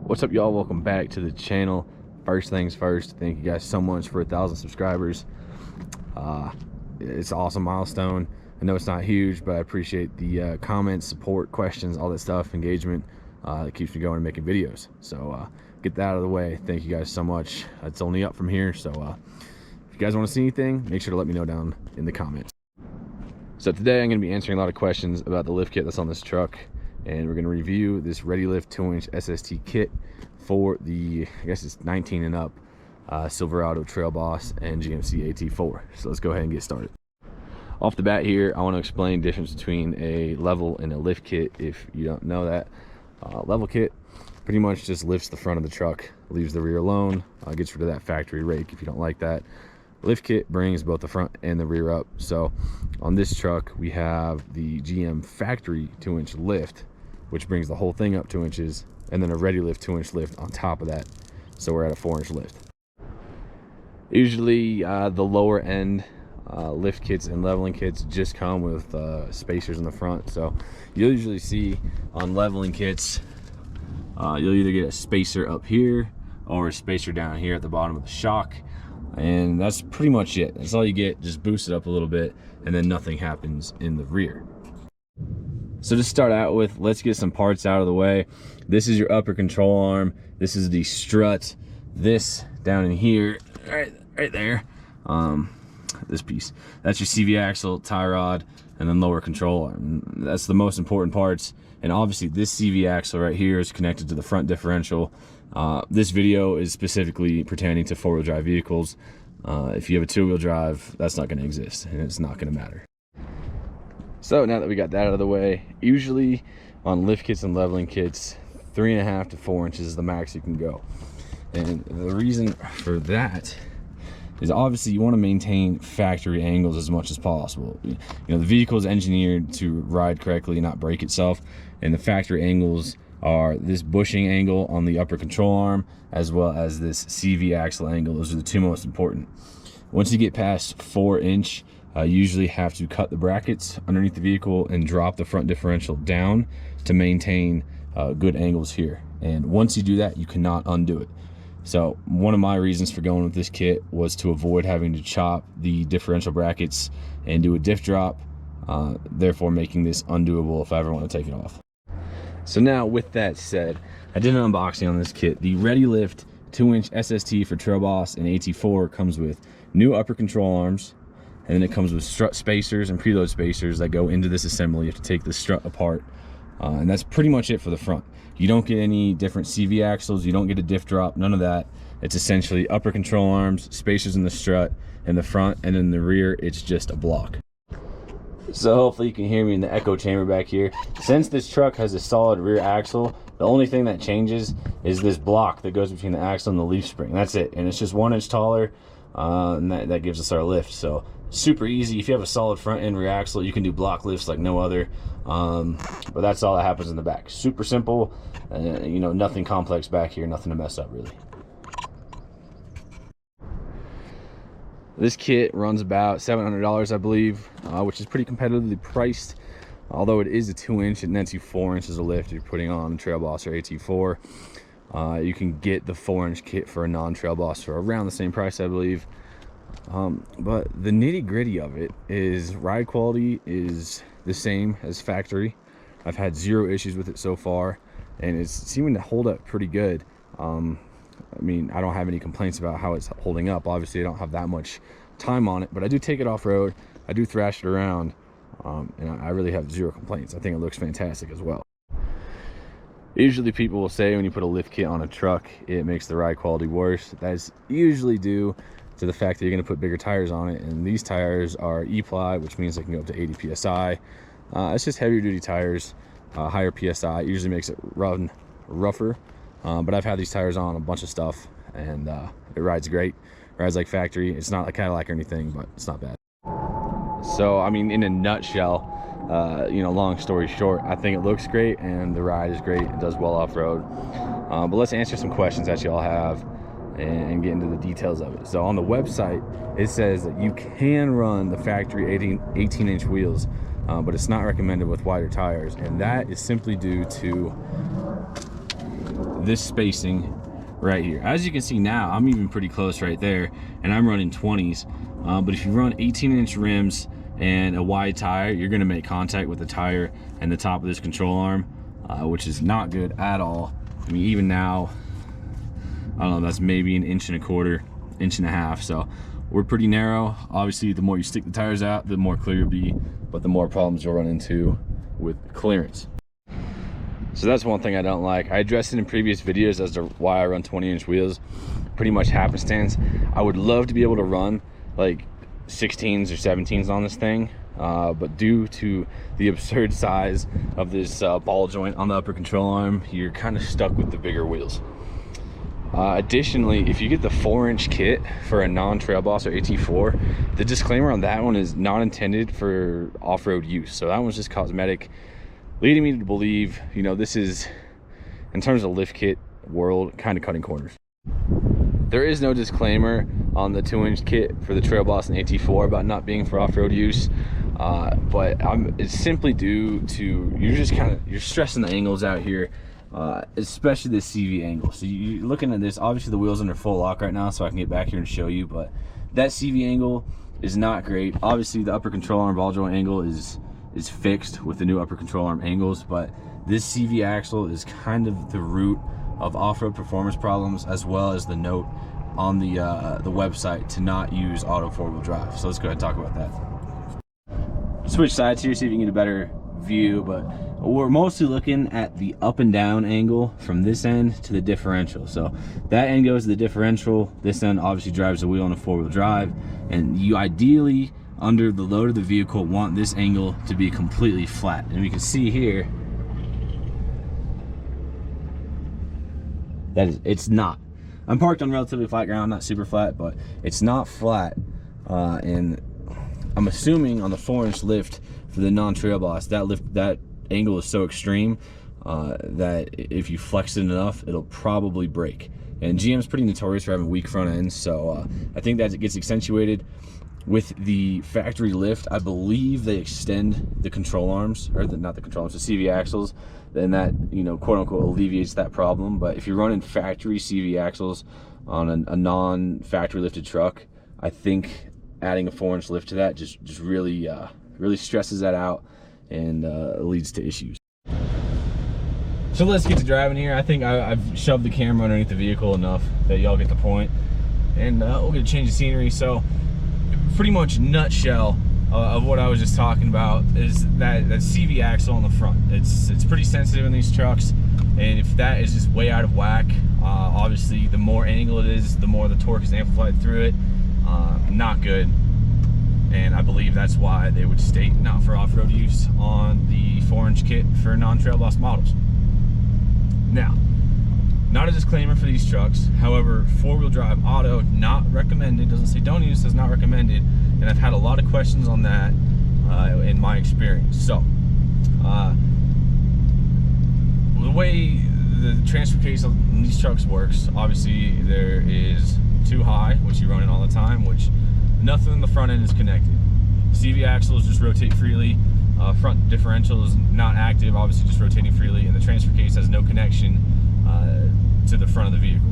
What's up, y'all? Welcome back to the channel. First things first, thank you guys so much for 1,000 subscribers. It's an awesome milestone. I know it's not huge, but I appreciate the comments, support, questions, all that stuff, engagement. That keeps me going and making videos. So get that out of the way. Thank you guys so much. It's only up from here, so if you guys want to see anything, make sure to let me know down in the comments. So today I'm going to be answering a lot of questions about the lift kit that's on this truck, and we're going to review this ReadyLIFT 2-inch SST kit for the, I guess it's 19 and up, Silverado, TrailBoss, and GMC AT4. So let's go ahead and get started. Off the bat here, I want to explain the difference between a level and a lift kit. If you don't know that, level kit pretty much just lifts the front of the truck, leaves the rear alone, gets rid of that factory rake if you don't like that. Lift kit brings both the front and the rear up. So on this truck we have the GM factory 2-inch lift, which brings the whole thing up 2 inches, and then a ReadyLIFT 2-inch lift on top of that, so we're at a 4-inch lift. Usually the lower end lift kits and leveling kits just come with spacers in the front. So you'll usually see on leveling kits, you'll either get a spacer up here or a spacer down here at the bottom of the shock, and that's pretty much it. That's all you get. Just boost it up a little bit, and then nothing happens in the rear. So to start out with, let's get some parts out of the way. This is your upper control arm. This is the strut. This down in here, right there, this piece, that's your CV axle, tie rod, and then lower control arm. That's the most important parts. And obviously this CV axle right here is connected to the front differential. This video is specifically pertaining to 4-wheel drive vehicles. If you have a 2-wheel drive, that's not going to exist, and it's not going to matter. So now that we got that out of the way, usually on lift kits and leveling kits, 3.5 to 4 inches is the max you can go. And the reason for that is obviously you want to maintain factory angles as much as possible. You know, the vehicle is engineered to ride correctly, not break itself, and the factory angles are this bushing angle on the upper control arm as well as this CV axle angle. Those are the two most important. Once you get past 4-inch, you usually have to cut the brackets underneath the vehicle and drop the front differential down to maintain good angles here. And once you do that, you cannot undo it. So one of my reasons for going with this kit was to avoid having to chop the differential brackets and do a diff drop, therefore making this undoable if I ever want to take it off. So now with that said, I did an unboxing on this kit. The ReadyLIFT 2-inch SST for TrailBoss and AT4 comes with new upper control arms, and then it comes with strut spacers and preload spacers that go into this assembly. You have to take the strut apart, and that's pretty much it for the front. You don't get any different CV axles, you don't get a diff drop, none of that. It's essentially upper control arms, spacers in the strut in the front, and in the rear it's just a block. So hopefully you can hear me in the echo chamber back here. Since this truck has a solid rear axle, the only thing that changes is this block that goes between the axle and the leaf spring. That's it, and it's just 1 inch taller, and that gives us our lift. So super easy. If you have a solid front end rear axle, you can do block lifts like no other, but that's all that happens in the back. Super simple, you know, nothing complex back here, nothing to mess up really. This kit runs about $700, I believe, which is pretty competitively priced. Although it is a 2-inch, it nets you 4 inches of lift if you're putting on TrailBoss or AT4. You can get the 4-inch kit for a non-TrailBoss for around the same price, I believe. But the nitty-gritty of it is ride quality is the same as factory. I've had 0 issues with it so far, and it's seeming to hold up pretty good. I mean, I don't have any complaints about how it's holding up. Obviously I don't have that much time on it, but I do take it off-road, I do thrash it around, and I really have 0 complaints. I think it looks fantastic as well. Usually people will say when you put a lift kit on a truck, it makes the ride quality worse. That is usually due to the fact that you're going to put bigger tires on it, and these tires are E-ply, which means they can go up to 80 psi. It's just heavier duty tires, higher psi. It usually makes it run rougher, but I've had these tires on a bunch of stuff, and it rides great. It rides like factory. It's not a Cadillac or anything, but it's not bad. So I mean, in a nutshell, you know, long story short, I think it looks great and the ride is great. It does well off-road, but let's answer some questions that y'all have and get into the details of it. So on the website it says that you can run the factory 18-inch wheels, but it's not recommended with wider tires, and that is simply due to this spacing right here. As you can see now, I'm even pretty close right there, and I'm running 20s. But if you run 18-inch rims and a wide tire, you're going to make contact with the tire and the top of this control arm, which is not good at all. I mean, even now, I don't know, that's maybe an 1.25 inch, 1.5 inches. So we're pretty narrow. Obviously, the more you stick the tires out, the more clear you'll be, but the more problems you'll run into with clearance. So that's one thing I don't like. I addressed it in previous videos as to why I run 20-inch wheels. Pretty much happenstance. I would love to be able to run like 16s or 17s on this thing, but due to the absurd size of this ball joint on the upper control arm, you're kind of stuck with the bigger wheels. Additionally, if you get the 4-inch kit for a non-TrailBoss or AT4, the disclaimer on that one is not intended for off-road use. So that one's just cosmetic, leading me to believe, you know, this is, in terms of lift kit world, kind of cutting corners. There is no disclaimer on the 2-inch kit for the TrailBoss and AT4 about not being for off-road use, but it's simply due to you're stressing the angles out here, especially the CV angle. So you're looking at this, obviously the wheel's under full lock right now, so I can get back here and show you, but that CV angle is not great. Obviously the upper control arm ball joint angle is fixed with the new upper control arm angles, but this CV axle is kind of the root of off-road performance problems, as well as the note on the website to not use auto 4-wheel drive. So let's go ahead and talk about that. Switch sides here, see if you can get a better view, but we're mostly looking at the up and down angle from this end to the differential. So that end goes to the differential, this end obviously drives the wheel on a 4-wheel drive, and you ideally, under the load of the vehicle, want this angle to be completely flat. And we can see here that it's not. I'm parked on relatively flat ground, not super flat, but it's not flat. And I'm assuming on the 4-inch lift for the non-TrailBoss, that angle is so extreme that if you flex it enough, it'll probably break. And GM's pretty notorious for having weak front ends, so I think that it gets accentuated with the factory lift. I believe they extend the control arms, or not the control arms, the CV axles, then that, you know, quote unquote alleviates that problem. But if you're running factory CV axles on a non-factory lifted truck, I think adding a 4-inch lift to that just really stresses that out and leads to issues. So let's get to driving here. I think I've shoved the camera underneath the vehicle enough that y'all get the point, and we'll get a change of scenery. So pretty much nutshell of what I was just talking about is that CV axle on the front. It's pretty sensitive in these trucks, and if that is just way out of whack, obviously the more angle it is, the more the torque is amplified through it. Not good, and I believe that's why they would state not for off-road use on the 4-inch kit for non-TrailBoss models. Now, not a disclaimer for these trucks, however, 4-wheel drive auto, not recommended. Doesn't say don't use, says not recommended, and I've had a lot of questions on that in my experience. So the way the transfer case on these trucks works, obviously there is 2 high, which you run in all the time, which nothing in the front end is connected. CV axles just rotate freely, front differential is not active, obviously just rotating freely, and the transfer case has no connection to the front of the vehicle.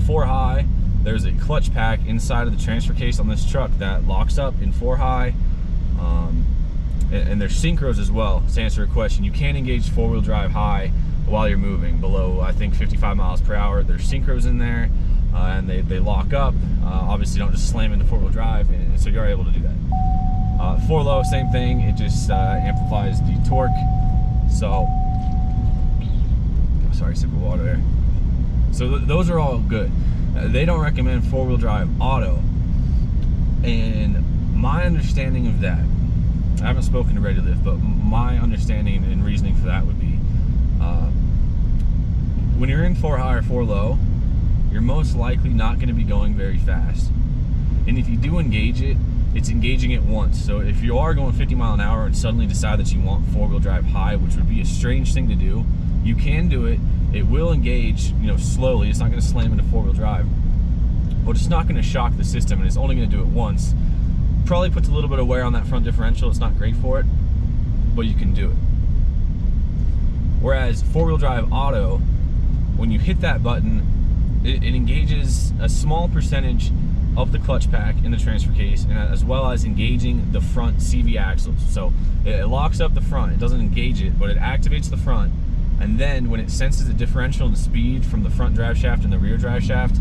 4 high, there's a clutch pack inside of the transfer case on this truck that locks up in 4 high, and there's synchros as well. To answer a question, you can engage 4-wheel drive high while you're moving below, I think, 55 miles per hour. There's synchros in there, and they lock up. Obviously don't just slam into 4-wheel drive, and so you're able to do that. 4 low, same thing, it just amplifies the torque. So sorry, sip of water there. So those are all good. They don't recommend 4-wheel drive auto, and my understanding of that, I haven't spoken to ReadyLIFT, but my understanding and reasoning for that would be when you're in 4 high or 4 low, you're most likely not going to be going very fast, and if you do engage it, it's engaging it once. So if you are going 50 mile an hour and suddenly decide that you want 4-wheel drive high, which would be a strange thing to do, you can do it. It will engage, you know, slowly. It's not going to slam into 4-wheel drive, but it's not going to shock the system, and it's only going to do it once. Probably puts a little bit of wear on that front differential. It's not great for it, but you can do it. Whereas 4-wheel drive auto, when you hit that button, it engages a small percentage of the clutch pack in the transfer case, and as well as engaging the front CV axles. So it locks up the front, it doesn't engage it, but it activates the front, and then when it senses the differential in speed from the front drive shaft and the rear drive shaft,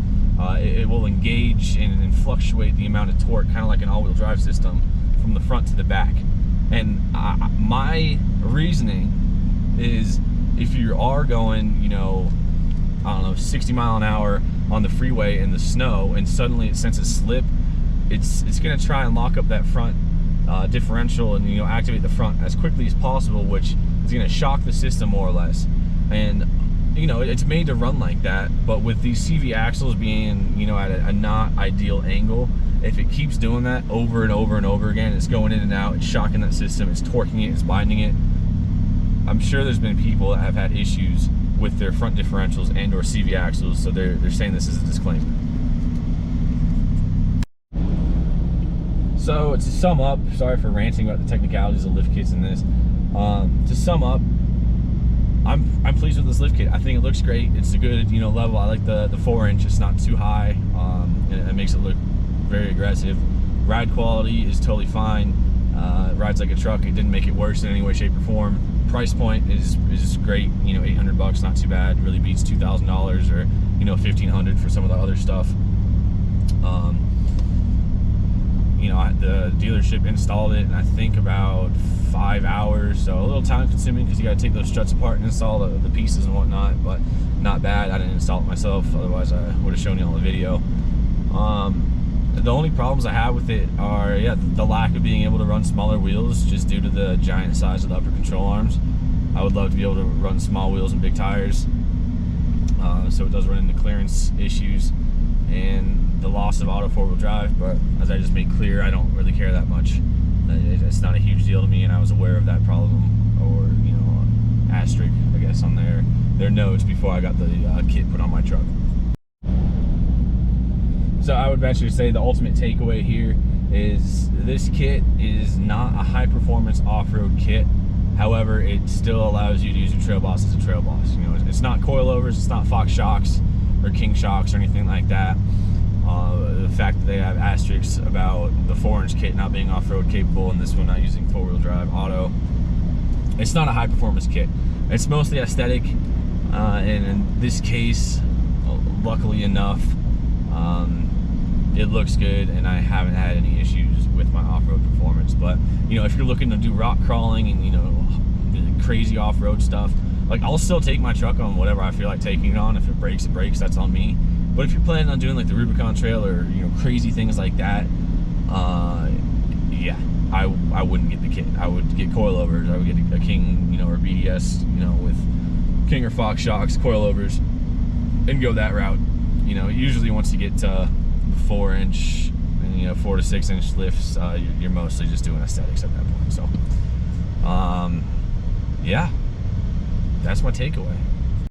it will engage and fluctuate the amount of torque, kind of like an all-wheel drive system, from the front to the back. And my reasoning is, if you are going, you know, I don't know, 60 mile an hour on the freeway in the snow, and suddenly it senses slip, it's going to try and lock up that front differential and, you know, activate the front as quickly as possible, which is going to shock the system more or less. And you know, it's made to run like that, but with these CV axles being, you know, at a not ideal angle, if it keeps doing that over and over and over again, it's going in and out, it's shocking that system, it's torquing it, it's binding it. I'm sure there's been people that have had issues with their front differentials and or CV axles, so they're saying this is a disclaimer. So to sum up, sorry for ranting about the technicalities of lift kits in this. To sum up, I'm pleased with this lift kit. I think it looks great. It's a good, you know, level. I like the 4-inch. It's not too high. It makes it look very aggressive. Ride quality is totally fine. It rides like a truck. It didn't make it worse in any way, shape, or form. Price point is great. You know, $800, not too bad. It really beats $2,000 or, you know, $1,500 for some of the other stuff. You know, the dealership installed it in, I think, about 5 hours, so a little time consuming because you got to take those struts apart and install the pieces and whatnot, but not bad. I didn't install it myself, otherwise I would have shown you on the video. The only problems I have with it are, yeah, the lack of being able to run smaller wheels just due to the giant size of the upper control arms. I would love to be able to run small wheels and big tires, so it does run into clearance issues and the loss of auto 4-wheel drive, but as I just made clear, I don't really care that much. It's not a huge deal to me, and I was aware of that problem, or, you know, asterisk, I guess, on their notes before I got the kit put on my truck. So I would venture to say the ultimate takeaway here is this kit is not a high-performance off-road kit. However, it still allows you to use your TrailBoss as a TrailBoss. You know, it's not coilovers, it's not Fox shocks or King shocks or anything like that. The fact that they have asterisks about the 4-inch kit not being off-road capable and this one not using 4-wheel drive auto, it's not a high-performance kit. It's mostly aesthetic, and in this case, luckily enough, it looks good, and I haven't had any issues with my off-road performance. But, you know, if you're looking to do rock crawling and, you know, crazy off-road stuff, like, I'll still take my truck on whatever I feel like taking it on. If it breaks, that's on me. But if you're planning on doing like the Rubicon Trail or, you know, crazy things like that, yeah, I wouldn't get the kit. I would get coilovers. I would get a King, you know, or BDS, you know, with King or Fox shocks, coilovers, and go that route. You know, usually once you get to 4-inch and, you know, 4 to 6-inch lifts, you're mostly just doing aesthetics at that point. So, yeah, that's my takeaway.